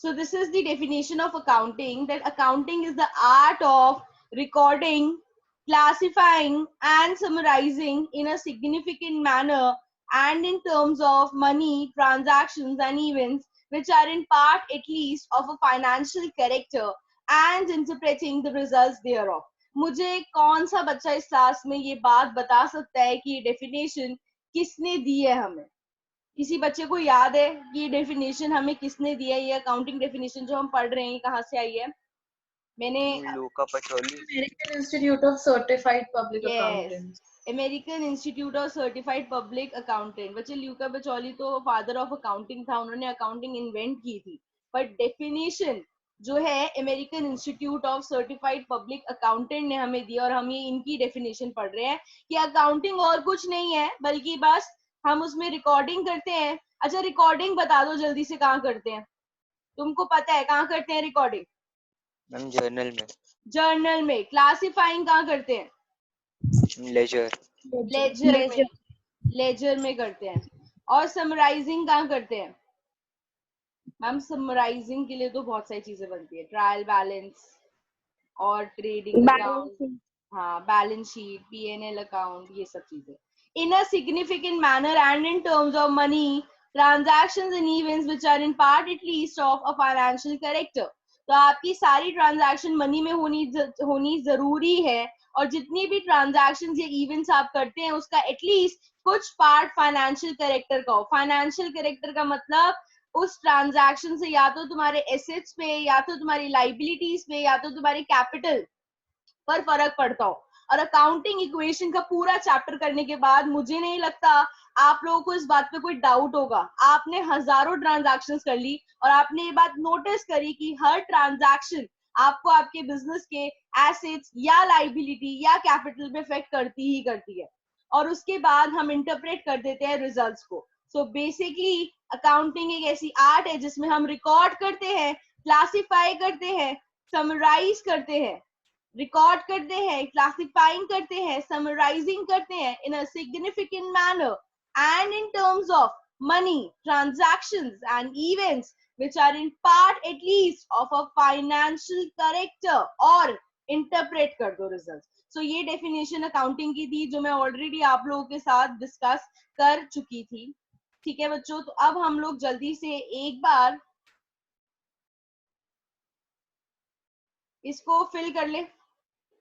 So this is the definition of accounting, that accounting is the art of recording, classifying and summarizing in a significant manner and in terms of money, transactions and events which are in part at least of a financial character and interpreting the results thereof. मुझे कौन सा बच्चा इस class में ये बात बता सकता है कि ये डेफिनेशन किसने दी है हमें? किसी बच्चे को याद है कि ये डेफिनेशन हमें किसने दिया है? ये अकाउंटिंग डेफिनेशन जो हम पढ़ रहे हैं कहाँ से आई है? मैंने Luca Pacioli, American Institute of Certified Public Accountants. American Institute of Certified Public Accountant. बच्चे ल्यूका पचौली तो फादर ऑफ अकाउंटिंग था, उन्होंने अकाउंटिंग इन्वेंट की थी, बट डेफिनेशन जो है American Institute of Certified Public accountant ने हमें दिया और हम ये इनकी डेफिनेशन पढ़ रहे हैं कि अकाउंटिंग और कुछ नहीं है बल्कि बस हम उसमें रिकॉर्डिंग करते हैं. अच्छा रिकॉर्डिंग बता दो जल्दी से, कहाँ करते हैं? तुमको पता है कहाँ करते हैं रिकॉर्डिंग? मैम जर्नल में. जर्नल में. क्लासिफाइंग कहाँ करते हैं? लेजर. लेजर में करते हैं. और समराइजिंग कहाँ करते हैं? मैम समराइजिंग के लिए तो बहुत सारी चीजें बनती है, ट्रायल बैलेंस और ट्रेडिंग अकाउंट, हाँ बैलेंस शीट, P&L अकाउंट, ये सब चीजें. In a significant manner and in terms of money, transactions and events which are in part at least of a financial character. तो आपकी सारी ट्रांजैक्शन मनी में होनी जरूरी है और जितनी भी ट्रांजैक्शंस या इवेंट्स आप करते हैं उसका एटलीस्ट कुछ पार्ट फाइनेंशियल कैरेक्टर का हो. फाइनेंशियल कैरेक्टर का मतलब उस ट्रांजैक्शन से या तो तुम्हारे एसेट्स पे या तो तुम्हारी लाइबिलिटीज पे या तो तुम्हारी कैपिटल पर फर्क पड़ता हो. और अकाउंटिंग इक्वेशन का पूरा चैप्टर करने के बाद मुझे नहीं लगता आप लोगों को इस बात पे कोई डाउट होगा. आपने हजारों ट्रांजैक्शंस कर ली और आपने ये बात नोटिस करी कि हर ट्रांजैक्शन आपको आपके बिजनेस के एसेट्स या लाइबिलिटी या कैपिटल पे इफेक्ट करती ही करती है और उसके बाद हम इंटरप्रेट कर देते हैं रिजल्ट्स को. सो बेसिकली अकाउंटिंग एक ऐसी आर्ट है जिसमें हम रिकॉर्ड करते हैं, क्लासिफाई करते हैं, समराइज करते हैं, रिकॉर्ड करते हैं, क्लासिफाइंग करते हैं, समराइजिंग करते हैं in a significant manner and in terms of money, transactions and events which are in part at least of a financial character और interpret कर दो results. So ये definition अकाउंटिंग की थी जो मैं ऑलरेडी आप लोगों के साथ डिस्कस कर चुकी थी. ठीक है बच्चों, तो अब हम लोग जल्दी से एक बार इसको फिल कर ले.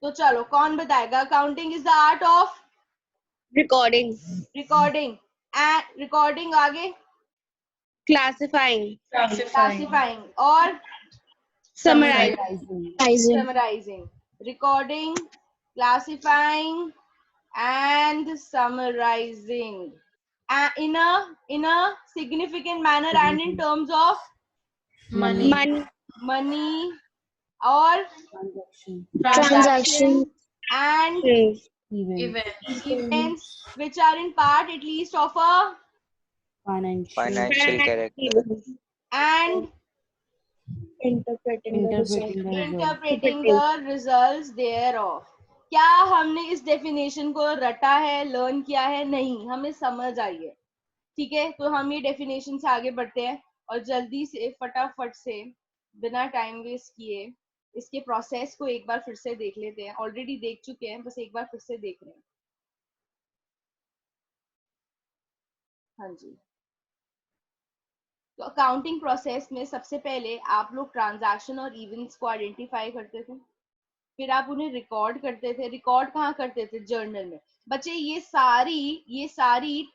तो चलो कौन बताएगा? Accounting is the art of recording and recording, आगे क्लासिफाइंग और summarising. Recording, classifying and summarizing in a significant manner and in terms of money or transaction and events which are in part at least of a financial character and interpreting the results thereof. क्या हमने इस definition को रटा है, learn किया है? नहीं, हमें समझ आई है. ठीक है, तो हम ये डेफिनेशन से आगे बढ़ते हैं और जल्दी से फटाफट से बिना टाइम वेस्ट किए इसके प्रोसेस को एक बार फिर से देख लेते हैं. ऑलरेडी देख चुके हैं, बस एक बार फिर से देख रहे हैं. हाँ जी, तो अकाउंटिंग प्रोसेस में सबसे पहले आप लोग ट्रांजैक्शन और इवेंट्स को आइडेंटिफाई करते थे, फिर आप उन्हें रिकॉर्ड करते थे. रिकॉर्ड कहाँ करते थे? जर्नल में. बच्चे ये सारी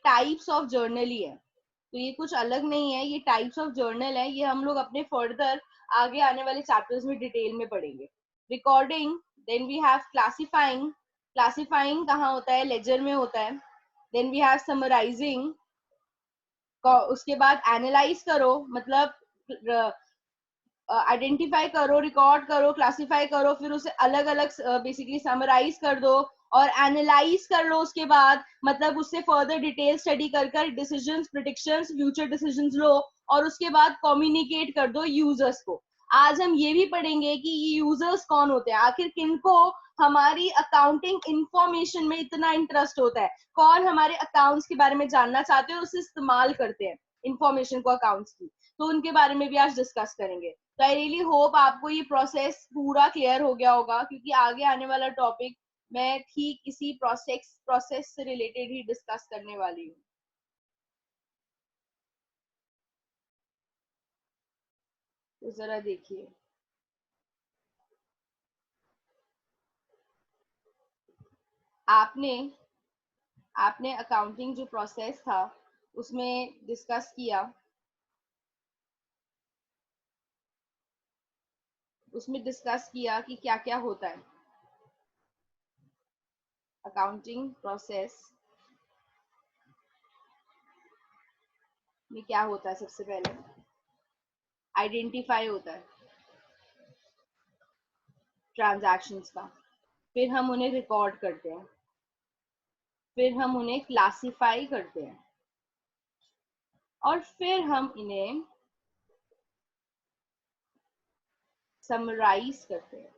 टाइप्स ऑफ जर्नल ही है, तो ये कुछ अलग नहीं है, ये टाइप्स ऑफ जर्नल है. ये हम लोग अपने फर्दर आगे आने वाले चैप्टर्स में डिटेल में पढ़ेंगे. Recording, then we have classifying. Classifying कहाँ होता है? लेजर में होता है. देन वी हैव समराइजिंग, उसके बाद एनालाइज करो, मतलब आइडेंटिफाई करो, रिकॉर्ड करो, क्लासिफाई करो, फिर उसे अलग अलग बेसिकली समराइज कर दो और एनालाइज कर लो. उसके बाद मतलब उससे फर्दर डिटेल स्टडी कर डिसीजंस, प्रेडिक्शंस, फ्यूचर डिसीजंस लो और उसके बाद कम्युनिकेट कर दो यूजर्स को. आज हम ये भी पढ़ेंगे कि ये यूजर्स कौन होते हैं, आखिर किनको हमारी अकाउंटिंग इंफॉर्मेशन में इतना इंटरेस्ट होता है, कौन हमारे अकाउंट्स के बारे में जानना चाहते हैं और उसे इस्तेमाल करते हैं इंफॉर्मेशन को अकाउंट्स की. तो उनके बारे में भी आज डिस्कस करेंगे। तो आई रियली होप आपको ये प्रोसेस पूरा क्लियर हो गया होगा, क्योंकि आगे आने वाला टॉपिक मैं ठीक इसी प्रोसेस से रिलेटेड ही डिस्कस करने वाली हूँ। तो जरा देखिए, आपने अकाउंटिंग जो प्रोसेस था उसमें डिस्कस किया, कि क्या क्या होता है अकाउंटिंग प्रोसेस में। क्या होता है, सबसे पहले आइडेंटिफाई होता है ट्रांजैक्शंस का, फिर हम उन्हें रिकॉर्ड करते हैं, फिर हम उन्हें क्लासिफाई करते हैं, और फिर हम इन्हें समराइज करते हैं,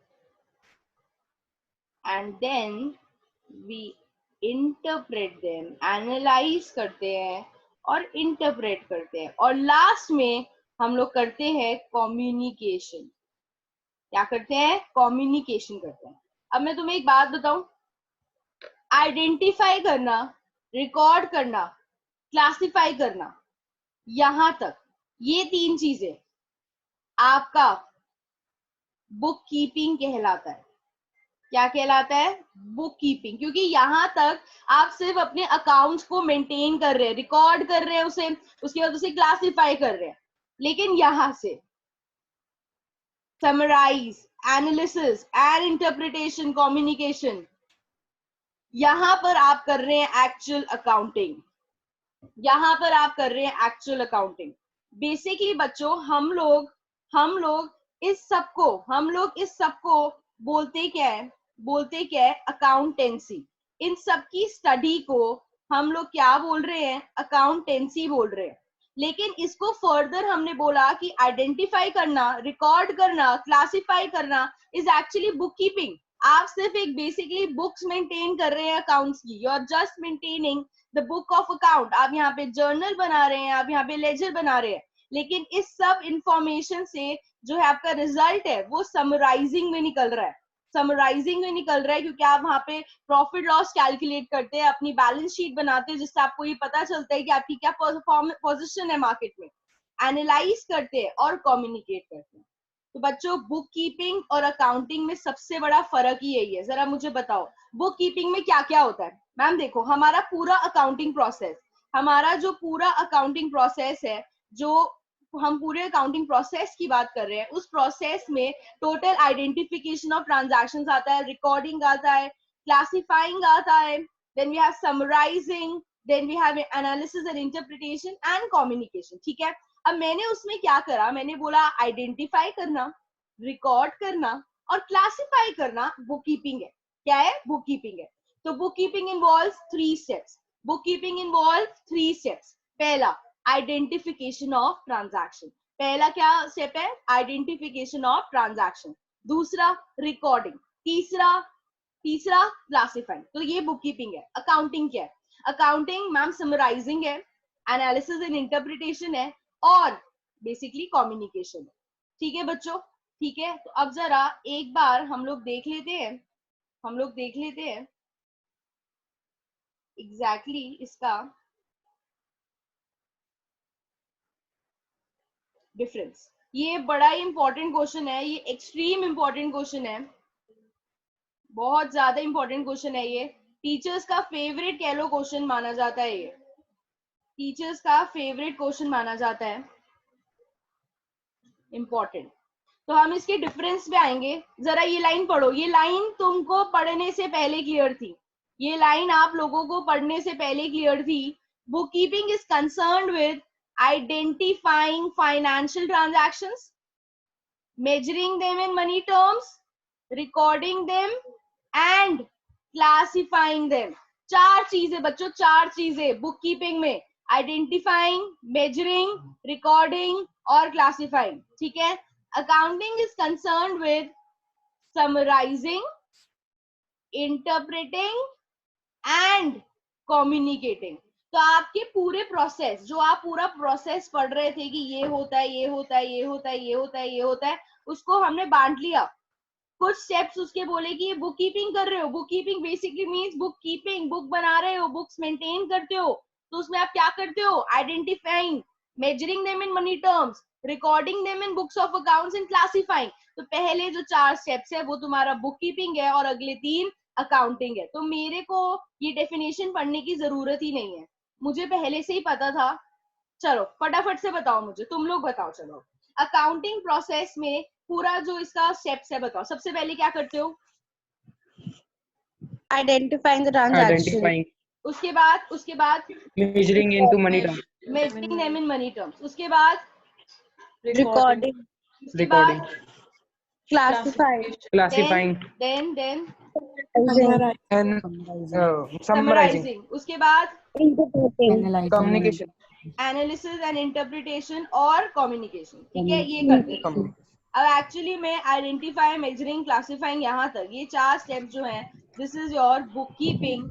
and then we interpret them, analyse करते हैं और इंटरप्रेट करते हैं, और लास्ट में हम लोग करते हैं कम्युनिकेशन। क्या करते हैं? कम्युनिकेशन करते हैं। अब मैं तुम्हें एक बात बताऊं, आइडेंटिफाई करना, रिकॉर्ड करना, क्लासिफाई करना, यहां तक ये 3 चीजें आपका बुक कीपिंग कहलाता है। क्या कहलाता है? Book keeping. क्योंकि यहां तक आप सिर्फ अपने अकाउंट्स को मेंटेन कर रहे हैं, रिकॉर्ड कर रहे हैं उसे, उसके बाद उसे क्लासिफाई कर रहे हैं, लेकिन यहां से summarise, analysis and interpretation, communication, यहां पर आप कर रहे हैं एक्चुअल अकाउंटिंग। यहां पर आप कर रहे हैं एक्चुअल अकाउंटिंग। बेसिकली बच्चों, हम लोग इस सबको बोलते क्या है? अकाउंटेंसी। इन सब की स्टडी को हम लोग क्या बोल रहे हैं? अकाउंटेंसी बोल रहे हैं। लेकिन इसको फर्दर हमने बोला कि आइडेंटिफाई करना, रिकॉर्ड करना, क्लासिफाई करना इज एक्चुअली बुक कीपिंग। आप सिर्फ एक बेसिकली बुक्स मेंटेन कर रहे हैं अकाउंट्स की। You are just maintaining the book of account. आप यहाँ पे जर्नल बना रहे हैं, आप यहाँ पे लेजर बना रहे हैं, लेकिन इस सब इंफॉर्मेशन से जो है आपका रिजल्ट है वो समराइजिंग में निकल रहा है। क्योंकि आप वहां पे प्रॉफिट लॉस कैलकुलेट करते हैं, अपनी बैलेंस शीट बनाते हैं, जिससे आपको ये पता चलता है कि आपकी क्या पोजीशन है मार्केट में, एनालाइज करते हैं और कम्युनिकेट करते हैं। तो बच्चों, बुक कीपिंग और अकाउंटिंग में सबसे बड़ा फर्क ही यही है। जरा मुझे बताओ, बुक कीपिंग में क्या क्या होता है? मैम देखो, हमारा जो पूरा अकाउंटिंग प्रोसेस है, जो हम पूरे अकाउंटिंग प्रोसेस की बात कर रहे हैं, उस प्रोसेस में टोटल आइडेंटिफिकेशन ऑफ ट्रांजैक्शंस आता है, रिकॉर्डिंग आता है, क्लासिफाइंग आता है, then we have summarising, then we have analysis and interpretation and communication. ठीक है, अब मैंने उसमें क्या करा, मैंने बोला आइडेंटिफाई करना, रिकॉर्ड करना और क्लासिफाई करना बुक कीपिंग है। क्या है? बुक कीपिंग है। तो बुक कीपिंग इन्वॉल्व्स 3 स्टेप्स। पहला, आइडेंटिफिकेशन ऑफ ट्रांजैक्शन। पहला क्या स्टेप है? Identification of transaction. दूसरा, रिकॉर्डिंग। तीसरा क्लासिफाइंग। तो ये बुक कीपिंग है। अकाउंटिंग क्या है? अकाउंटिंग मैम समराइजिंग है, एनालिसिस एंड इंटरप्रिटेशन है, और बेसिकली कम्युनिकेशन है। ठीक है बच्चों? ठीक है, तो अब जरा एक बार हम लोग देख लेते हैं एग्जैक्टली इसका डिफरेंस। ये बड़ा ही इंपॉर्टेंट क्वेश्चन है, ये एक्सट्रीम इंपॉर्टेंट क्वेश्चन है, बहुत ज्यादा इंपॉर्टेंट क्वेश्चन है। ये टीचर्स का फेवरेट कह लो क्वेश्चन माना जाता है। ये टीचर्स का फेवरेट क्वेश्चन माना जाता है, इंपॉर्टेंट। तो हम इसके डिफरेंस पे आएंगे। जरा ये लाइन पढ़ो, ये लाइन तुमको पढ़ने से पहले क्लियर थी, ये लाइन आप लोगों को पढ़ने से पहले क्लियर थी। Book keeping is concerned with identifying financial transactions, measuring them in money terms, recording them and classifying them। 4 चीजें बच्चों, 4 चीजें बुक कीपिंग में, आइडेंटिफाइंग, मेजरिंग, रिकॉर्डिंग और क्लासिफाइंग। ठीक है, accounting is concerned with summarising, interpreting and communicating. तो आपके पूरे प्रोसेस, जो आप पूरा प्रोसेस पढ़ रहे थे कि ये होता है, ये होता है, ये होता है, ये होता है, ये होता है, उसको हमने बांट लिया। कुछ स्टेप्स उसके बोले कि बुक कीपिंग कर रहे हो, book keeping basically means book keeping, book बना रहे हो, बुक्स मेंटेन करते हो, तो उसमें आप क्या करते हो, identifying, measuring them in money terms, recording them in books of accounts and classifying. तो पहले जो 4 स्टेप्स है वो तुम्हारा बुक कीपिंग है और अगले 3 अकाउंटिंग है। तो मेरे को ये डेफिनेशन पढ़ने की जरूरत ही नहीं है, मुझे पहले से ही पता था। चलो फटाफट से बताओ मुझे, तुम लोग बताओ। चलो अकाउंटिंग प्रोसेस में पूरा जो इसका स्टेप्स है बताओ। सबसे पहले क्या करते हो, Identifying the transaction. Identifying, उसके बाद measuring into money terms, measuring them in money terms, उसके बाद Recording. उसके बाद recording, Classifying. classifying, then and summarizing, summarising, उसके बाद Interpreting. communication, analysis and interpretation और कम्युनिकेशन। ठीक है, ये करते हैं। अब एक्चुअली में आइडेंटिफाई, मेजरिंग, क्लासिफाइंग, यहाँ तक ये 4 स्टेप जो हैं, this is your book keeping,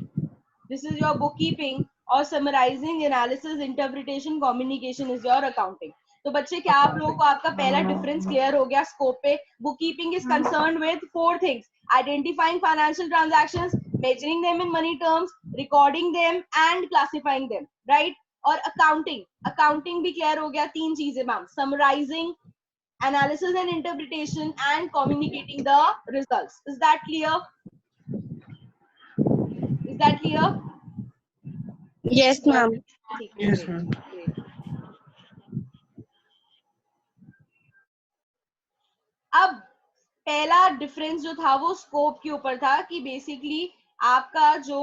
this is your book keeping, और summarising, analysis, interpretation, communication is your accounting. तो बच्चे क्या आप लोगों को आपका पहला डिफरेंस क्लियर हो गया स्कोप पे? Book keeping is concerned with 4 things: identifying financial transactions, measuring them in money terms, recording them and classifying them, right? और अकाउंटिंग भी क्लियर हो गया, 3 चीजें ma'am: summarising, analysis and interpretation, and communicating the results. Is that clear? Is that clear? Yes, ma'am. yes ma'am. Great. अब पहला difference जो था वो स्कोप के ऊपर था कि बेसिकली आपका जो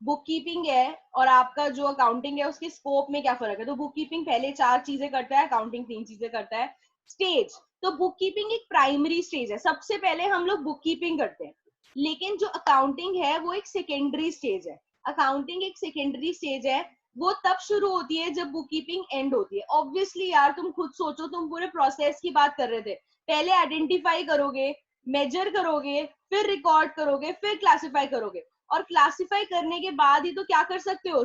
बुक कीपिंग है और आपका जो अकाउंटिंग है उसके स्कोप में क्या फर्क है। तो बुक कीपिंग पहले 4 चीजें करता है, अकाउंटिंग 3 चीजें करता है। स्टेज, तो बुक कीपिंग एक प्राइमरी स्टेज है, सबसे पहले हम लोग बुक कीपिंग करते हैं, लेकिन जो अकाउंटिंग है वो एक सेकेंडरी स्टेज है। अकाउंटिंग एक सेकेंडरी स्टेज है, वो तब शुरू होती है जब बुक कीपिंग एंड होती है। ऑब्वियसली यार तुम खुद सोचो, तुम पूरे प्रोसेस की बात कर रहे थे, पहले आइडेंटिफाई करोगे, मेजर करोगे, फिर रिकॉर्ड करोगे, फिर क्लासिफाई करोगे, और क्लासिफाई करने के बाद ही तो क्या कर सकते हो,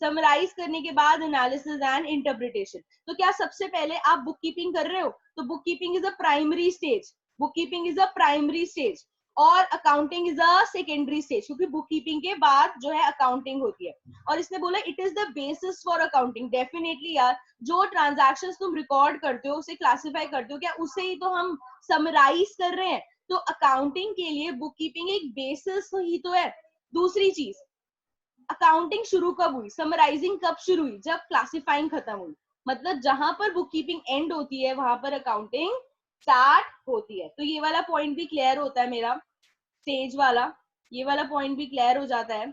समराइज करने के बाद एनालिसिस एंड इंटरप्रिटेशन। तो क्या सबसे पहले आप बुक कीपिंग कर रहे हो? तो book keeping is a primary stage, book keeping is a primary stage, और accounting is a secondary stage, क्योंकि बुक कीपिंग के बाद जो है अकाउंटिंग होती है। और इसने बोला it is the basis for accounting. Definitely यार, जो ट्रांजैक्शंस तुम रिकॉर्ड करते हो, उसे क्लासिफाई करते हो, क्या उसे ही तो हम समराइज कर रहे हैं? तो अकाउंटिंग के लिए बुक कीपिंग एक बेसिस ही तो है। दूसरी चीज, अकाउंटिंग शुरू कब हुई, समराइजिंग कब शुरू हुई? जब क्लासिफाइंग खत्म हुई। मतलब जहां पर बुक कीपिंग एंड होती है वहां पर अकाउंटिंग स्टार्ट होती है। तो ये वाला पॉइंट भी क्लियर होता है मेरा, स्टेज वाला, ये वाला पॉइंट भी क्लियर हो जाता है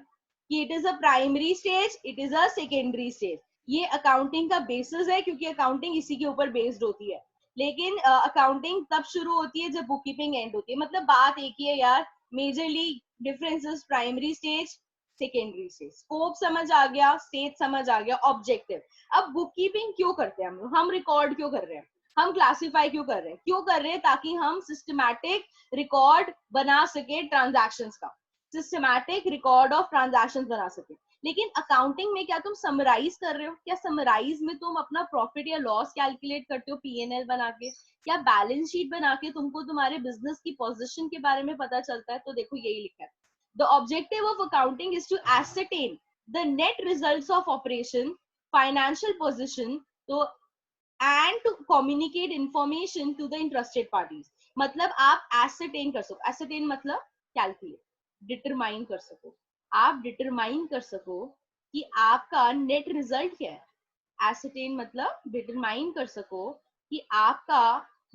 कि it is a primary stage, it is a secondary stage. ये अकाउंटिंग का बेसिस है, क्योंकि अकाउंटिंग इसी के ऊपर बेस्ड होती है। लेकिन अकाउंटिंग तब शुरू होती है जब बुक कीपिंग एंड होती है। मतलब बात एक ही है यार, majorly differences primary stage, secondary stage. Scope समझ आ गया, स्टेज समझ आ गया, ऑब्जेक्टिव। अब बुक कीपिंग क्यों करते हैं हम रिकॉर्ड क्यों कर रहे हैं, हम क्लासिफाई क्यों कर रहे हैं? क्यों कर रहे हैं? ताकि हम सिस्टमैटिक रिकॉर्ड बना सके ट्रांजैक्शंस का, सिस्टमैटिक रिकॉर्ड ऑफ ट्रांजैक्शंस बना सके। लेकिन अकाउंटिंग में क्या तुम समराइज कर रहे हो? क्या समराइज में तुम अपना प्रॉफिट या लॉस कैलकुलेट करते हो पीएनएल बना के, या बैलेंस शीट बना के तुमको तुम्हारे बिजनेस की पोजीशन के बारे में पता चलता है? तो देखो यही लिखा है, the objective of accounting is to ascertain the net results of operation, financial position, तो and to communicate information to the interested parties. मतलब आप एसरटेन कर सको, एसरटेन मतलब कैलकुलेट, डिटरमाइन कर सको, आप डिटरमाइन कर सको कि आपका नेट रिजल्ट क्या है। एसरटेन मतलब डिटरमाइन कर सको कि आपका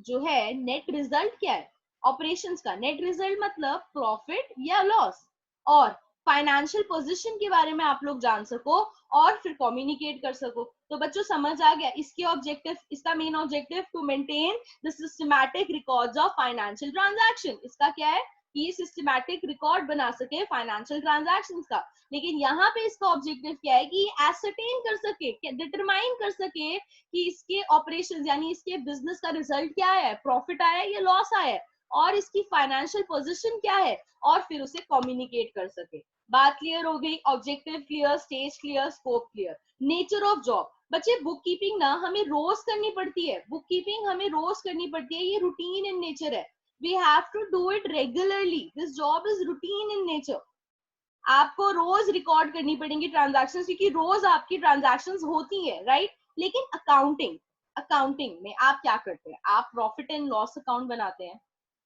जो है नेट रिजल्ट क्या है ऑपरेशंस का। नेट रिजल्ट मतलब प्रॉफिट या लॉस, और फाइनेंशियल पोजीशन के बारे में आप लोग जान सको और फिर कम्युनिकेट कर सको। तो बच्चों समझ आ गया इसके ऑब्जेक्टिव, इसका main objective to maintain the systematic records of financial transaction. इसका क्या है कि ये सिस्टमैटिक रिकॉर्ड बना सके फाइनेंशियल ट्रांजैक्शंस का। लेकिन यहाँ पे इसका ऑब्जेक्टिव क्या है कि एसरटेन कर सके, डिटरमाइन कर सके कि इसके ऑपरेशंस यानी इसके बिजनेस का रिजल्ट क्या है, प्रॉफिट आया है या लॉस आया है। और इसकी फाइनेंशियल पोजीशन क्या है, और फिर उसे कम्युनिकेट कर सके। बात क्लियर हो गई? Objective clear, stage clear, scope clear. Nature of job, बच्चे बुक कीपिंग ना हमें रोज करनी पड़ती है, बुक कीपिंग हमें रोज करनी पड़ती है, ये रूटीन इन नेचर है। We have to do it regularly, this job is routine in nature. आपको रोज रिकॉर्ड करनी पड़ेंगी ट्रांजैक्शंस, क्योंकि रोज आपकी ट्रांजैक्शंस होती है, राइट? लेकिन अकाउंटिंग में आप क्या करते हैं? आप प्रॉफिट एंड लॉस अकाउंट बनाते हैं,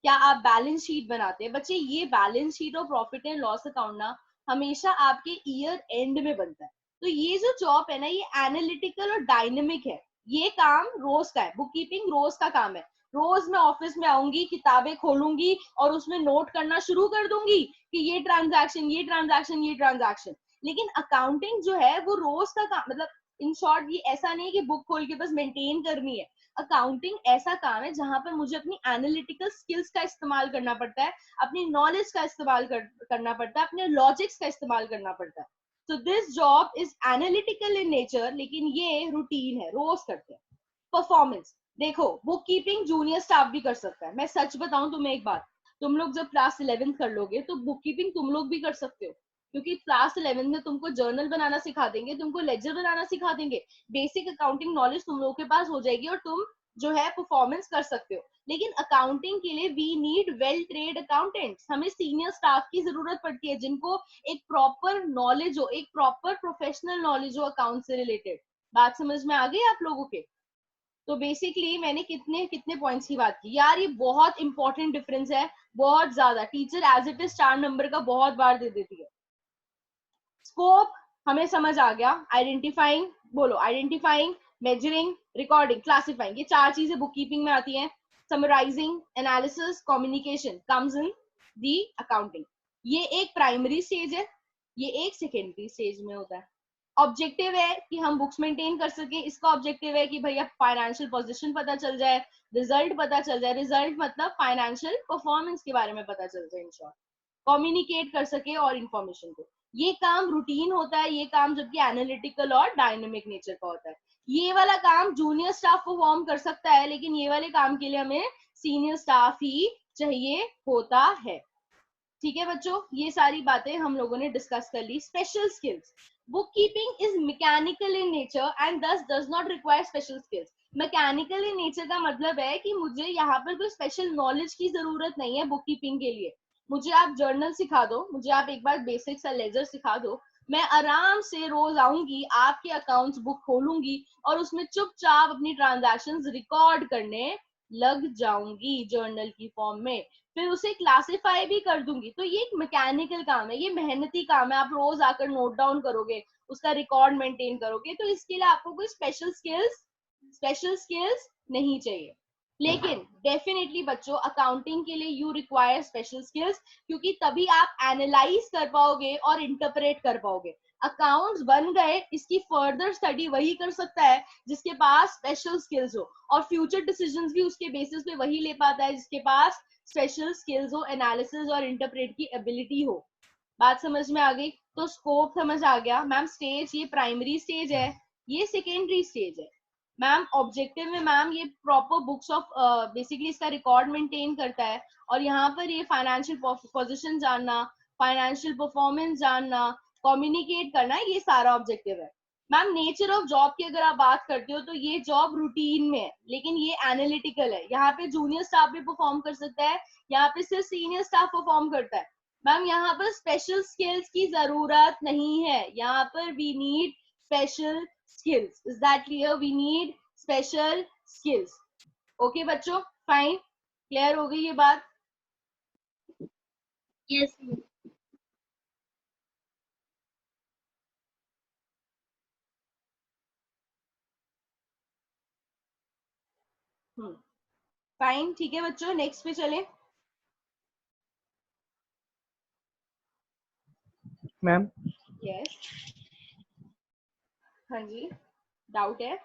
क्या आप बैलेंस शीट बनाते हैं? बच्चे ये बैलेंस शीट और प्रॉफिट एंड लॉस अकाउंट ना हमेशा आपके ईयर एंड में बनता है। तो ये जो जॉब है ना, ये एनालिटिकल और डायनेमिक है, ये काम रोज का है, बुक कीपिंग रोज का काम है। रोज मैं ऑफिस में आऊंगी, किताबें खोलूंगी और उसमें नोट करना शुरू कर दूंगी कि ये ट्रांजैक्शन, ये ट्रांजैक्शन, ये ट्रांजैक्शन। लेकिन अकाउंटिंग जो है वो रोज का काम, मतलब इन शॉर्ट ये ऐसा नहीं कि बुक खोल के बस मेंटेन करनी है। अकाउंटिंग ऐसा काम है जहां पर मुझे अपनी एनालिटिकल स्किल्स का इस्तेमाल करना पड़ता है, अपनी नॉलेज का इस्तेमाल करना पड़ता है, अपने लॉजिक्स का इस्तेमाल करना पड़ता है। So this job is analytical in nature, लेकिन ये रूटीन है, रोज करते हैं। परफॉर्मेंस देखो, बुक कीपिंग जूनियर स्टाफ भी कर सकता है। मैं सच बताऊं तुम्हें एक बात, तुम लोग जब क्लास 11th कर लोगे तो बुक कीपिंग तुम लोग भी कर सकते हो, क्योंकि क्लास 11th में तुमको जर्नल बनाना सिखा देंगे, तुमको लेजर बनाना सिखा देंगे, बेसिक अकाउंटिंग नॉलेज तुम लोगों के पास हो जाएगी और तुम जो है परफॉर्मेंस कर सकते हो। लेकिन अकाउंटिंग के लिए we need well trained accountants, हमें सीनियर स्टाफ की जरूरत पड़ती है जिनको एक प्रॉपर नॉलेज हो, एक प्रॉपर प्रोफेशनल नॉलेज हो अकाउंट से रिलेटेड। बात समझ में आ गई आप लोगों के? तो बेसिकली मैंने कितने कितने पॉइंट्स की बात की यार, ये बहुत इंपॉर्टेंट डिफरेंस है, बहुत ज्यादा। Teacher as it is 4 number का बहुत बार दे देती है। स्कोप हमें समझ आ गया, आइडेंटिफाइंग, बोलो आइडेंटिफाइंग, मेजरिंग, रिकॉर्डिंग, क्लासिफाइंग, ये 4 चीजें बुक कीपिंग में आती हैं। Summarising, analysis, communication comes in the accounting. ये एक प्राइमरी स्टेज है, ये एक सेकेंडरी स्टेज में होता है। ऑब्जेक्टिव है कि हम बुक्स मेंटेन कर सके, इसका ऑब्जेक्टिव है कि भैया फाइनेंशियल पोजीशन पता चल जाए, रिजल्ट पता चल जाए, रिजल्ट मतलब फाइनेंशियल परफॉर्मेंस के बारे में पता चल जाए, इन शॉर्ट कम्युनिकेट कर सके और इंफॉर्मेशन को। ये काम रूटीन होता है, ये काम जबकि एनालिटिकल और डायनेमिक नेचर का होता है। ये वाला काम जूनियर स्टाफ परफॉर्म कर सकता है, लेकिन ये वाले काम के लिए हमें सीनियर स्टाफ ही चाहिए होता है। ठीक है बच्चों, ये सारी बातें हम लोगों ने डिस्कस कर ली। Special skills, book keeping is mechanical in nature and thus does not require special skills। Mechanical in nature का मतलब है कि मुझे यहाँ पर कोई स्पेशल नॉलेज की जरूरत नहीं है बुक कीपिंग के लिए। मुझे आप जर्नल सिखा दो, मुझे आप एक बार बेसिक सा लेजर सिखा दो, मैं आराम से रोज आऊंगी, आपके अकाउंट्स बुक खोलूंगी और उसमें चुपचाप अपनी ट्रांजैक्शंस रिकॉर्ड करने लग जाऊंगी जर्नल की फॉर्म में, फिर उसे क्लासिफाई भी कर दूंगी। तो ये एक मैकेनिकल काम है, ये मेहनती काम है। आप रोज आकर नोट डाउन करोगे, उसका रिकॉर्ड मेंटेन करोगे, तो इसके लिए आपको कोई स्पेशल स्किल्स नहीं चाहिए। लेकिन डेफिनेटली बच्चों अकाउंटिंग के लिए यू रिक्वायर स्पेशल स्किल्स, क्योंकि तभी आप एनालाइज कर पाओगे और इंटरप्रेट कर पाओगे। अकाउंट्स बन गए, इसकी फर्दर स्टडी वही कर सकता है जिसके पास स्पेशल स्किल्स हो, और फ्यूचर डिसीजंस भी उसके बेसिस पे वही ले पाता है जिसके पास स्पेशल स्किल्स हो, एनालिसिस और इंटरप्रेट की एबिलिटी हो। बात समझ में आ गई? तो स्कोप समझ आ गया मैम। स्टेज ये प्राइमरी स्टेज है, ये सेकेंडरी स्टेज है मैम। ऑब्जेक्टिव में मैम ये प्रॉपर बुक्स ऑफ बेसिकली इसका रिकॉर्ड मेंटेन करता है, और यहाँ पर ये फाइनेंशियल पोजीशन जानना, फाइनेंशियल परफॉर्मेंस जानना, कम्युनिकेट करना, ये सारा ऑब्जेक्टिव है मैम। नेचर ऑफ जॉब की अगर आप बात करते हो तो ये जॉब रूटीन में है, लेकिन ये एनालिटिकल है। यहाँ पे जूनियर स्टाफ भी परफॉर्म कर सकता है, यहाँ पे सिर्फ सीनियर स्टाफ परफॉर्म करता है मैम। यहाँ पर स्पेशल स्किल्स की जरूरत नहीं है, यहाँ पर we need special skills. Is that clear? We need special skills. Okay बच्चों, fine, clear हो गई ये बात? Yes. फाइन, ठीक है बच्चों, नेक्स्ट पे चले। मैम यस, हाँ जी, डाउट है?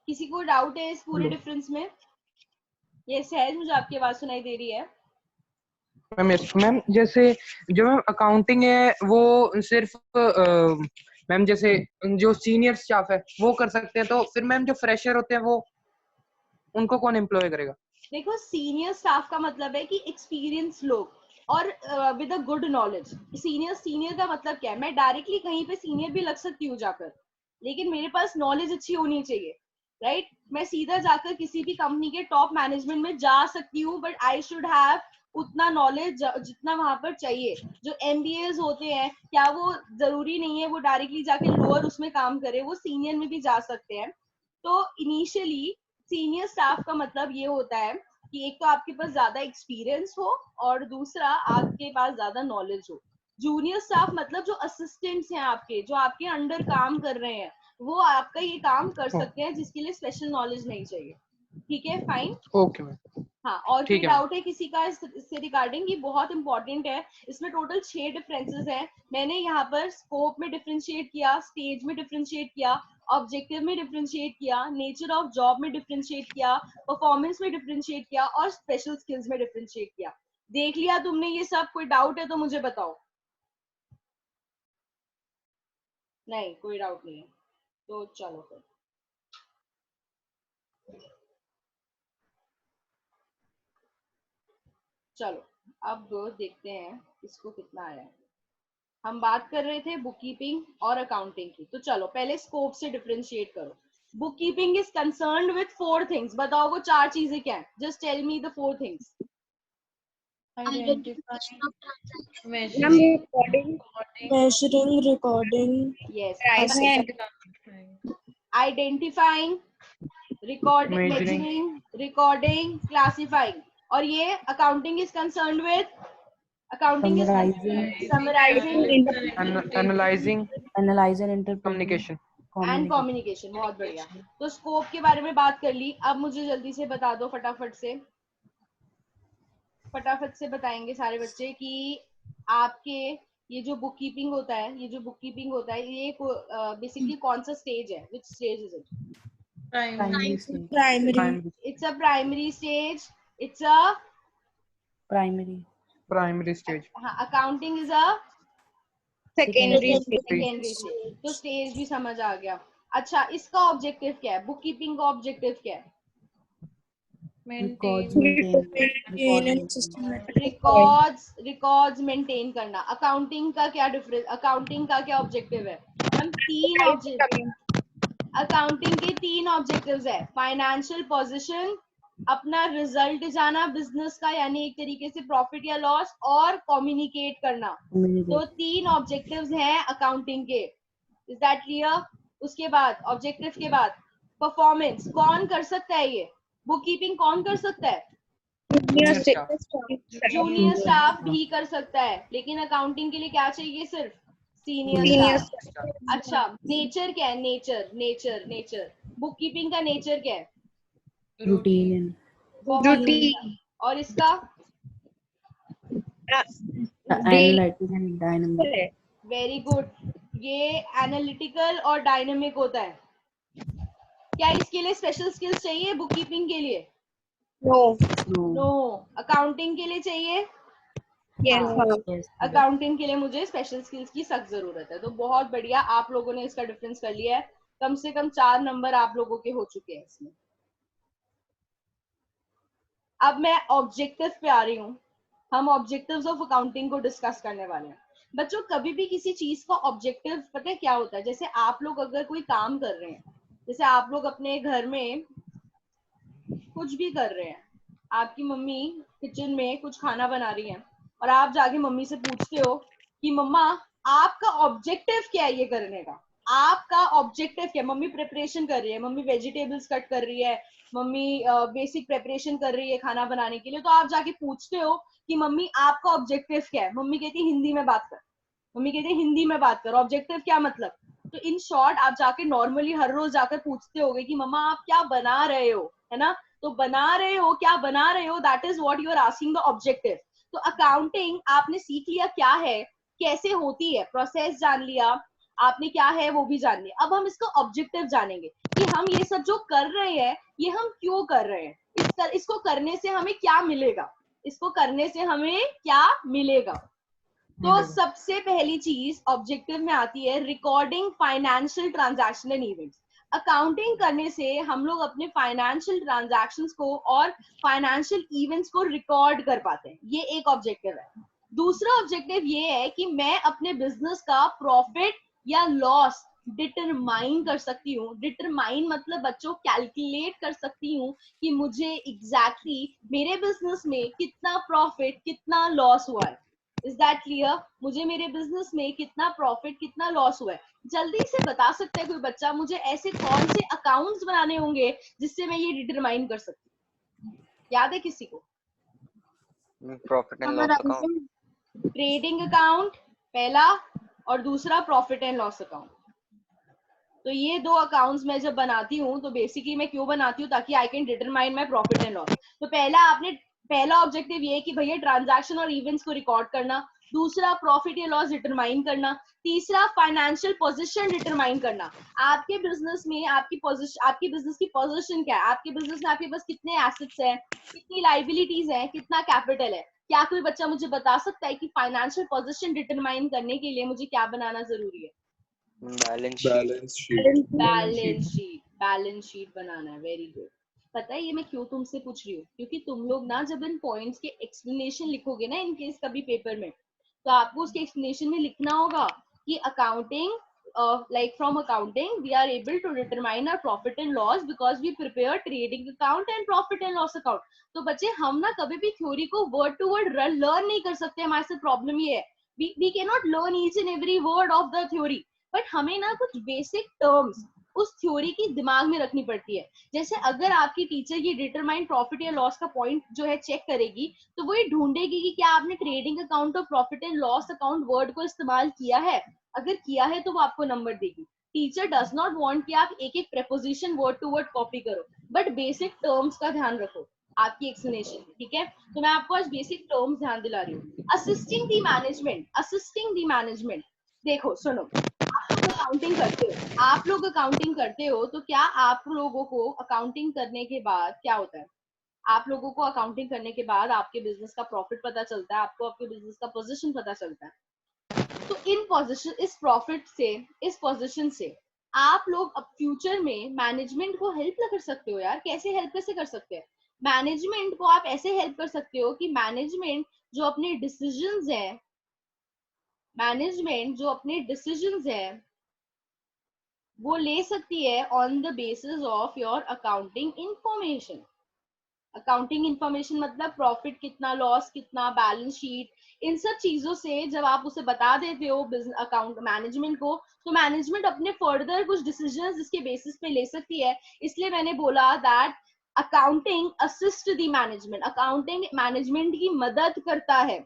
किसी को डाउट है इस पूरे डिफरेंस में? ये सहज, मुझे आपकी आवाज सुनाई दे रही है? मैम, जैसे जो मैम अकाउंटिंग है वो सिर्फ मैम जैसे जो सीनियर स्टाफ है वो कर सकते हैं, तो फिर मैम जो फ्रेशर होते हैं वो उनको कौन एम्प्लॉय करेगा? देखो सीनियर स्टाफ का मतलब है कि एक्सपीरियंस लोग और with a good knowledge. Senior का मतलब क्या है, मैं डायरेक्टली कहीं पे सीनियर भी लग सकती हूँ जाकर, लेकिन मेरे पास नॉलेज अच्छी होनी चाहिए, राइट? मैं सीधा जाकर किसी भी कंपनी के टॉप मैनेजमेंट में जा सकती हूँ, बट आई शुड हैव उतना नॉलेज जितना वहां पर चाहिए। जो MBAs होते हैं, क्या वो जरूरी नहीं है वो डायरेक्टली जाके लोअर उसमें काम करे, वो सीनियर में भी जा सकते हैं। तो इनिशियली सीनियर स्टाफ का मतलब ये होता है कि एक तो आपके पास ज्यादा एक्सपीरियंस हो और दूसरा आपके पास ज्यादा नॉलेज हो। जूनियर स्टाफ मतलब जो असिस्टेंट्स हैं आपके, जो आपके अंडर काम कर रहे हैं, वो आपका ये काम कर सकते हैं जिसके लिए स्पेशल नॉलेज नहीं चाहिए। ठीक है, फाइन। Okay ma'am. हाँ, और कोई ठीक है मैम। डाउट है किसी का इससे रिगार्डिंग? ये बहुत इंपॉर्टेंट है। इसमें टोटल 6 डिफरेंसेस हैं। मैंने यहाँ पर स्कोप में डिफरेंशिएट किया, स्टेज में डिफरेंशिएट किया, ऑब्जेक्टिव में डिफरेंशिएट किया, नेचर ऑफ जॉब में डिफरेंशिएट किया, परफॉर्मेंस में डिफरेंशिएट किया और स्पेशल स्किल्स में डिफरेंशिएट किया। देख लिया तुमने ये सब? कोई डाउट है तो मुझे बताओ। नहीं, कोई डाउट नहीं है तो चलो फिर। चलो अब देखते हैं इसको कितना आया है। हम बात कर रहे थे बुक कीपिंग और अकाउंटिंग की, तो चलो पहले स्कोप से डिफरेंशिएट करो। Book keeping is concerned with 4 things. बताओ वो 4 चीजें क्या है? Just tell me the 4 things. Measuring, recording, yes, Identifying. Identifying, recording, Measuring. Measuring, recording, classifying. और ये accounting is concerned with, accounting is summarising, Analyzing, analyze and interpret, communication. And communication. बहुत बढ़िया। तो स्कोप के बारे में बात कर ली। अब मुझे जल्दी से बता दो, फटाफट से बताएंगे सारे बच्चे कि आपके ये जो बुक कीपिंग होता है, ये बेसिकली कौन सा स्टेज है? Which stage is it? primary stage, Primary. It's a primary stage, it's a Primary stage. हाँ, accounting is a secondary secondary stage. तो स्टेज भी समझ आ गया। अच्छा, इसका ऑब्जेक्टिव क्या है? बुक कीपिंग का ऑब्जेक्टिव क्या है? records, maintain रिकॉर्ड्स मेंटेन करना। अकाउंटिंग का क्या डिफरेंस? अकाउंटिंग का क्या ऑब्जेक्टिव है? हम 3 ऑब्जेक्टिव, अकाउंटिंग के 3 ऑब्जेक्टिव्स है। फाइनेंशियल पोजीशन, अपना रिजल्ट जाना बिजनेस का, यानी एक तरीके से प्रॉफिट या लॉस, और कम्युनिकेट करना। तो 3 ऑब्जेक्टिव्स हैं अकाउंटिंग के। Is that clear? उसके बाद ऑब्जेक्टिव के बाद परफॉर्मेंस। कौन कर सकता है ये? बुक कीपिंग कौन कर सकता है? Junior staff. जूनियर स्टाफ भी कर सकता है, लेकिन अकाउंटिंग के लिए क्या चाहिए? सिर्फ सीनियर स्टाफ। अच्छा, नेचर क्या है? नेचर बुक कीपिंग का नेचर क्या है? routine routine. और इसका? analytic and dynamic, very good. ये एनालिटिकल और डायनेमिक होता है। क्या इसके लिए स्पेशल स्किल्स चाहिए बुक कीपिंग के लिए? नो। अकाउंटिंग के लिए चाहिए? yes, अकाउंटिंग के लिए मुझे स्पेशल स्किल्स की सख्त जरूरत है। तो बहुत बढ़िया, आप लोगों ने इसका डिफरेंस कर लिया है। कम से कम 4 नंबर आप लोगों के हो चुके हैं इसमें। अब मैं ऑब्जेक्टिव पे आ रही हूँ। हम ऑब्जेक्टिव्स ऑफ अकाउंटिंग को डिस्कस करने वाले हैं। बच्चों, कभी भी किसी चीज का ऑब्जेक्टिव पता है क्या होता है? जैसे आप लोग अगर कोई काम कर रहे हैं, जैसे आप लोग अपने घर में कुछ भी कर रहे हैं, आपकी मम्मी किचन में कुछ खाना बना रही है और आप जाके मम्मी से पूछते हो कि मम्मा आपका ऑब्जेक्टिव क्या है ये करने का? आपका ऑब्जेक्टिव क्या है? मम्मी प्रिपरेशन कर रही है, मम्मी वेजिटेबल्स कट कर रही है, मम्मी बेसिक प्रिपरेशन कर रही है खाना बनाने के लिए, तो आप जाके पूछते हो कि मम्मी आपका ऑब्जेक्टिव क्या है? मम्मी कहती है हिंदी में बात कर। मम्मी कहती है हिंदी में बात कर। ऑब्जेक्टिव क्या मतलब? तो इन शॉर्ट आप जाके नॉर्मली हर रोज जाकर पूछते होगे कि मम्मा आप क्या बना रहे हो, है ना? तो बना रहे हो, क्या बना रहे हो, that is what you are asking the objective. तो अकाउंटिंग आपने सीख लिया क्या है, कैसे होती है, प्रोसेस जान लिया आपने, क्या है वो भी जान लिया। अब हम इसका ऑब्जेक्टिव जानेंगे कि हम ये सब जो कर रहे हैं ये हम क्यों कर रहे हैं, इसको करने से हमें क्या मिलेगा, इसको करने से हमें क्या मिलेगा। तो सबसे पहली चीज ऑब्जेक्टिव में आती है recording financial transaction and events. Accounting करने से हम लोग अपने फाइनेंशियल ट्रांजैक्शंस को और फाइनेंशियल इवेंट्स को रिकॉर्ड कर पाते हैं, ये एक ऑब्जेक्टिव है। दूसरा ऑब्जेक्टिव ये है कि मैं अपने बिजनेस का प्रॉफिट या लॉस डिटरमाइन कर सकती हूँ। डिटरमाइन मतलब बच्चों कैलकुलेट कर सकती हूँ कि मुझे एग्जैक्टली मेरे बिजनेस में कितना प्रॉफिट कितना लॉस हुआ है। Is that clear? मुझे मेरे बिजनेस में कितना प्रॉफिट कितना लॉस हुआ है जल्दी से बता सकता है कोई बच्चा? मुझे ऐसे कौन से अकाउंट्स बनाने होंगे जिससे मैं ये डिटरमाइन कर सकती हूँ? याद है किसी को? Profit and loss account, trading account पहला और दूसरा प्रॉफिट एंड लॉस अकाउंट। तो ये दो अकाउंट्स मैं जब बनाती हूँ तो बेसिकली मैं क्यों बनाती हूँ? ताकि I can determine my profit and loss. तो पहला ऑब्जेक्टिव ये है कि भैया ट्रांजैक्शन और इवेंट्स को रिकॉर्ड करना, दूसरा प्रॉफिट या लॉस डिटरमाइन करना, तीसरा फाइनेंशियल पोजीशन डिटरमाइन करना। आपके बिजनेस में आपकी बिजनेस की पोजीशन क्या है? आपके बिजनेस में आपके पास कितने एसेट्स हैं, कितनी लाइबिलिटीज हैं, कितना कैपिटल है? क्या कोई बच्चा मुझे बता सकता है कि फाइनेंशियल पोजीशन डिटरमाइन करने के लिए मुझे क्या बनाना जरूरी है? Balance sheet. बैलेंस शीट बनाना है। Very good. पता है ये मैं क्यों तुमसे पूछ रही हूँ? क्योंकि तुम लोग ना जब इन पॉइंट्स के एक्सप्लेनेशन लिखोगे ना इन केस कभी पेपर में, तो आपको उसके एक्सप्लेनेशन में लिखना होगा कि accounting like from accounting we are able to determine our profit and loss because we prepare trading account and profit and loss account। तो बच्चे हम ना कभी भी थ्योरी को वर्ड टू वर्ड लर्न नहीं कर सकते। हमारे साथ प्रॉब्लम ये है we cannot learn each and every word of the theory, but हमें ना कुछ बेसिक टर्म्स उस थ्योरी की दिमाग में रखनी पड़ती है। जैसे अगर आपकी टीचर ये डिटरमाइन प्रॉफिट या लॉस का पॉइंट जो है चेक करेगी तो वो ये ढूंढेगी कि क्या आपने ट्रेडिंग अकाउंट और profit and loss account word को इस्तेमाल किया है। अगर किया है तो वो आपको नंबर देगी। टीचर डज नॉट वांट कि आप एक एक preposition word to word copy करो, बट बेसिक टर्म्स का ध्यान रखो आपकी एक्सप्लेनेशन में, ठीक है? तो मैं आपको आज बेसिक टर्म्स ध्यान दिला रही हूँ। Assisting the management. देखो सुनो, आप लोग अकाउंटिंग करते हो तो क्या आप लोगों को अकाउंटिंग करने के बाद क्या होता है? आप लोगों को अकाउंटिंग करने के बाद आपके बिजनेस का प्रॉफिट पता चलता है, आपको आपके बिजनेस का पोजीशन पता चलता है। तो इस पोजीशन से आप लोग अब फ्यूचर में मैनेजमेंट को हेल्प ना कर सकते हो यार। कैसे हेल्प कैसे कर सकते हैं? मैनेजमेंट को आप ऐसे हेल्प कर सकते हो कि मैनेजमेंट जो अपने डिसीजंस है वो ले सकती है on the basis of your accounting information. Accounting information मतलब प्रॉफिट कितना, लॉस कितना, बैलेंस शीट, इन सब चीजों से जब आप उसे बता देते हो अकाउंट मैनेजमेंट को, तो मैनेजमेंट अपने फर्दर कुछ डिसीजंस इसके बेसिस पे ले सकती है। इसलिए मैंने बोला that accounting assist the management. Accounting management की मदद करता है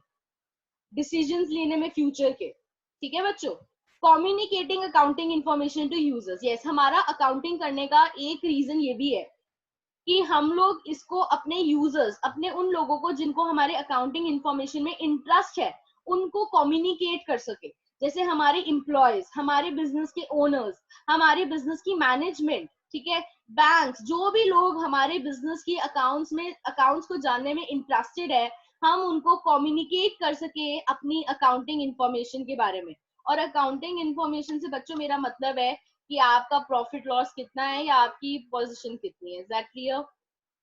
डिसीजंस लेने में फ्यूचर के, ठीक है बच्चों? Communicating accounting information to users. Yes, हमारा अकाउंटिंग करने का एक रीजन ये भी है कि हम लोग इसको अपने यूजर्स, अपने उन लोगों को जिनको हमारे अकाउंटिंग इंफॉर्मेशन में इंटरेस्ट है, उनको कम्युनिकेट कर सके। जैसे हमारे एम्प्लॉयज, हमारे बिजनेस के ओनर्स, हमारे बिजनेस की मैनेजमेंट, ठीक है, बैंक्स, जो भी लोग हमारे बिजनेस की अकाउंट्स को जानने में इंटरेस्टेड है, हम उनको कम्युनिकेट कर सके अपनी अकाउंटिंग इंफॉर्मेशन के बारे में। और अकाउंटिंग इंफॉर्मेशन से बच्चों मेरा मतलब है कि आपका प्रॉफिट लॉस कितना है या आपकी पोजीशन कितनी है। Is that clear?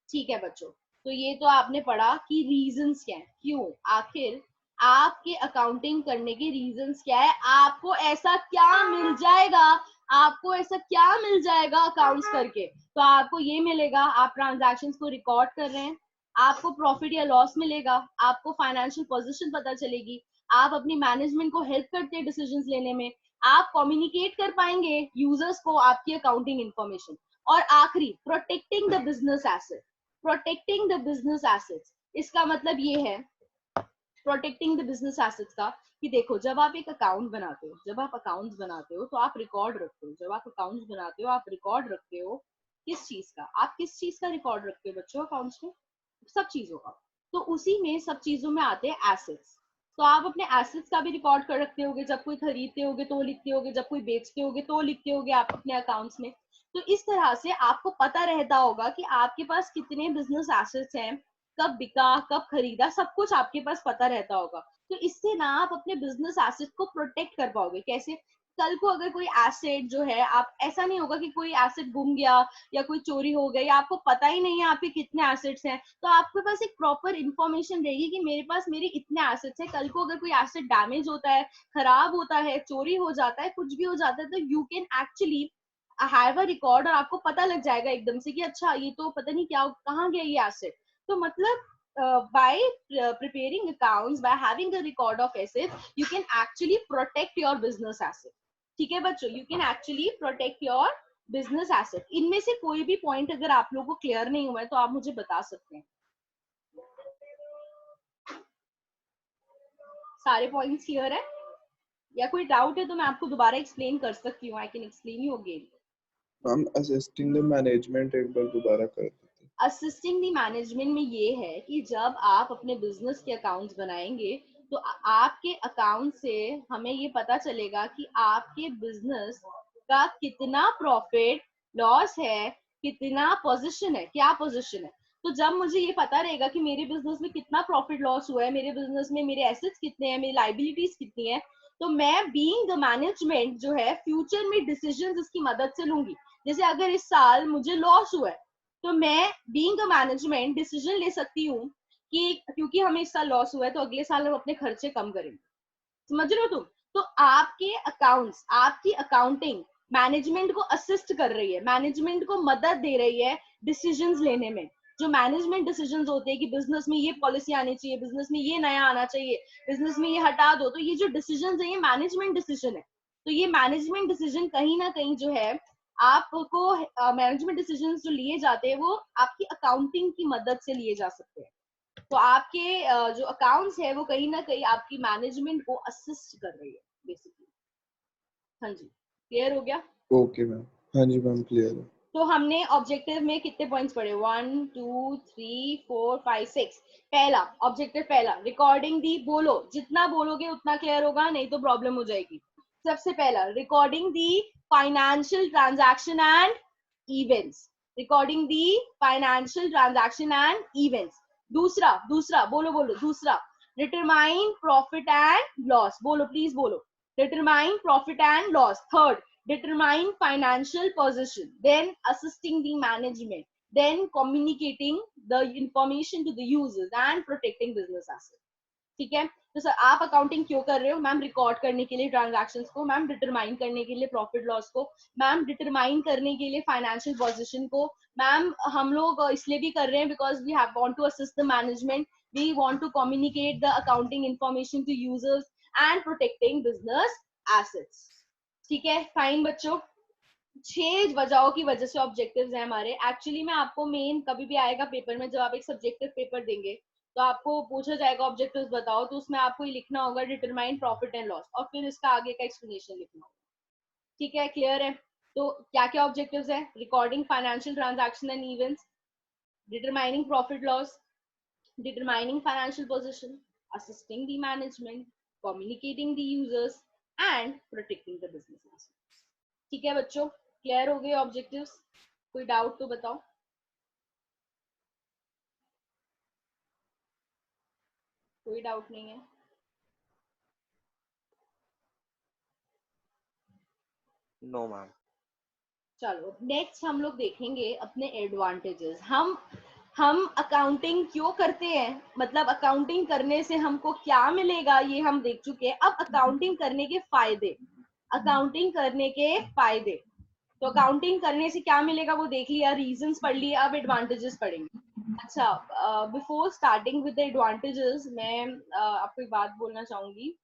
ठीक है बच्चों, तो ये तो आपने पढ़ा कि रीजंस क्या है, क्यों आखिर आपके अकाउंटिंग करने के रीजंस क्या है, आपको ऐसा क्या मिल जाएगा, आपको ऐसा क्या मिल जाएगा अकाउंट्स करके। तो आपको ये मिलेगा, आप ट्रांजैक्शंस को रिकॉर्ड कर रहे हैं, आपको प्रॉफिट या लॉस मिलेगा, आपको फाइनेंशियल पोजीशन पता चलेगी, आप अपनी मैनेजमेंट को हेल्प करते हैं डिसीजंस लेने में, आप कम्युनिकेट कर पाएंगे यूजर्स को आपकी अकाउंटिंग इंफॉर्मेशन। और आखिरी, protecting the business asset. Protecting the business assets, इसका मतलब ये है प्रोटेक्टिंग द बिजनेस एसेट्स का कि देखो, जब आप एक अकाउंट बनाते हो, जब आप अकाउंट्स बनाते हो तो आप रिकॉर्ड रखते हो। जब आप अकाउंट्स बनाते हो आप रिकॉर्ड रखते हो किस चीज का? आप किस चीज का रिकॉर्ड रखते हो बच्चों अकाउंट्स में? सब चीजों का। तो उसी में सब चीजों में आते हैं एसेट्स। तो आप अपने एसेट्स का भी रिकॉर्ड कर रखते होगे, जब कोई खरीदते होगे तो लिखते होगे, जब कोई बेचते होगे तो लिखते होगे आप अपने अकाउंट्स में। तो इस तरह से आपको पता रहता होगा कि आपके पास कितने बिजनेस एसेट्स हैं, कब बिका, कब खरीदा, सब कुछ आपके पास पता रहता होगा। तो इससे ना आप अपने बिजनेस एसेट को प्रोटेक्ट कर पाओगे। कैसे? कल को अगर कोई एसेट जो है, आप ऐसा नहीं होगा कि कोई एसेट गुम गया या कोई चोरी हो गई, आपको पता ही नहीं है आपके कितने एसेट्स हैं, तो आपके पास एक प्रॉपर इंफॉर्मेशन रहेगी कि मेरे पास मेरे इतने एसेट्स हैं। कल को अगर कोई एसेट डैमेज होता है, खराब होता है, चोरी हो जाता है, कुछ भी हो जाता है, तो you can actually have a record और आपको पता लग जाएगा एकदम से कि अच्छा ये तो पता नहीं क्या कहाँ गया ये एसेट। तो मतलब by preparing accounts, by having a record of assets, you can actually protect your business asset. ठीक है बच्चों, you can actually protect your business asset. इनमें से कोई भी पॉइंट अगर आप लोगों को क्लियर नहीं हुआ है तो आप मुझे बता सकते हैं। सारे पॉइंट्स क्लियर है या कोई डाउट है तो मैं आपको दोबारा एक्सप्लेन कर सकती हूँ। I can explain you again. हम असिस्टिंग द मैनेजमेंट एक बार दोबारा कर देते हैं। असिस्टिंग द मैनेजमेंट में ये है कि जब आप अपने बिजनेस के अकाउंट्स बनाएंगे तो आपके अकाउंट से हमें ये पता चलेगा कि आपके बिजनेस का कितना प्रॉफिट लॉस है, कितना पोजीशन है, क्या पोजीशन है। तो जब मुझे ये पता रहेगा कि मेरे बिजनेस में कितना प्रॉफिट लॉस हुआ है, मेरे बिजनेस में मेरे एसेट्स कितने हैं, मेरी लाइबिलिटीज कितनी है, तो मैं बीइंग द मैनेजमेंट जो है फ्यूचर में डिसीजंस इसकी मदद से लूंगी। जैसे अगर इस साल मुझे लॉस हुआ है तो मैं बीइंग अ मैनेजमेंट डिसीजन ले सकती हूँ कि क्योंकि हमें इस साल लॉस हुआ है तो अगले साल हम अपने खर्चे कम करेंगे। समझ रहे हो तुम? तो आपके अकाउंट्स, आपकी अकाउंटिंग मैनेजमेंट को असिस्ट कर रही है, मैनेजमेंट को मदद दे रही है डिसीजंस लेने में। जो मैनेजमेंट डिसीजंस होते हैं कि बिजनेस में ये पॉलिसी आनी चाहिए, बिजनेस में ये नया आना चाहिए, बिजनेस में ये हटा दो, तो ये जो डिसीजंस है ये मैनेजमेंट डिसीजन है। तो ये मैनेजमेंट डिसीजन कहीं ना कहीं जो है आपको मैनेजमेंट डिसीजंस जो लिए जाते हैं वो आपकी अकाउंटिंग की मदद से लिए जा सकते हैं। तो आपके जो अकाउंट्स है वो कहीं ना कहीं आपकी मैनेजमेंट को असिस्ट कर रही है बेसिकली। हाँ जी, क्लियर हो गया? Okay ma'am. हाँ जी मैम, क्लियर है। तो हमने ऑब्जेक्टिव में कितने पॉइंट्स पढ़े? 1 2 3 4 5 6। पहला ऑब्जेक्टिव, पहला रिकॉर्डिंग दी। बोलो, जितना बोलोगे उतना क्लियर होगा, नहीं तो प्रॉब्लम हो जाएगी। सबसे पहला recording the financial transaction and events, recording the financial transaction and events. दूसरा, दूसरा बोलो बोलो, दूसरा डिटरमाइन प्रॉफिट एंड लॉस। बोलो प्लीज बोलो, determine profit and loss. Third, determine financial position, then assisting the management, then communicating the information to the users and protecting business assets. ठीक है? तो सर आप अकाउंटिंग क्यों कर रहे हो? मैम रिकॉर्ड करने के लिए ट्रांजैक्शंस को, मैम डिटरमाइन करने के लिए प्रॉफिट लॉस को, मैम डिटरमाइन करने के लिए फाइनेंशियल पोजीशन को। मैम हम लोग इसलिए भी कर रहे हैं because we have want to assist the management, we want to communicate the accounting information to users and protecting business assets. ठीक है, फाइन बच्चों। 6 वजहों की वजह से ऑब्जेक्टिव्स हैं हमारे। एक्चुअली में आपको मेन कभी भी आएगा पेपर में, जब आप एक सब्जेक्टिव पेपर देंगे तो आपको पूछा जाएगा ऑब्जेक्टिव्स बताओ, तो उसमें आपको ये लिखना होगा डिटरमाइन प्रॉफिट एंड लॉस और फिर इसका आगे का एक्सप्लेनेशन लिखना होगा। ठीक है, क्लियर है? तो क्या क्या ऑब्जेक्टिव्स है? Recording financial transaction and events, determining profit loss, determining financial position, assisting the management, communicating the users and protecting the business. ठीक है बच्चों, क्लियर हो गए ऑब्जेक्टिव्स? कोई डाउट तो बताओ। कोई डाउट नहीं है? No ma'am. चलो नेक्स्ट हम लोग देखेंगे अपने एडवांटेजेस। हम अकाउंटिंग क्यों करते हैं, मतलब अकाउंटिंग करने से हमको क्या मिलेगा ये हम देख चुके हैं। अब अकाउंटिंग करने के फायदे, अकाउंटिंग करने के फायदे। तो अकाउंटिंग करने से क्या मिलेगा वो देख लिया, रीजंस पढ़ लिए, अब एडवांटेजेस पढ़ेंगे। अच्छा, before starting with the advantages मैं आपको एक बात बोलना चाहूंगी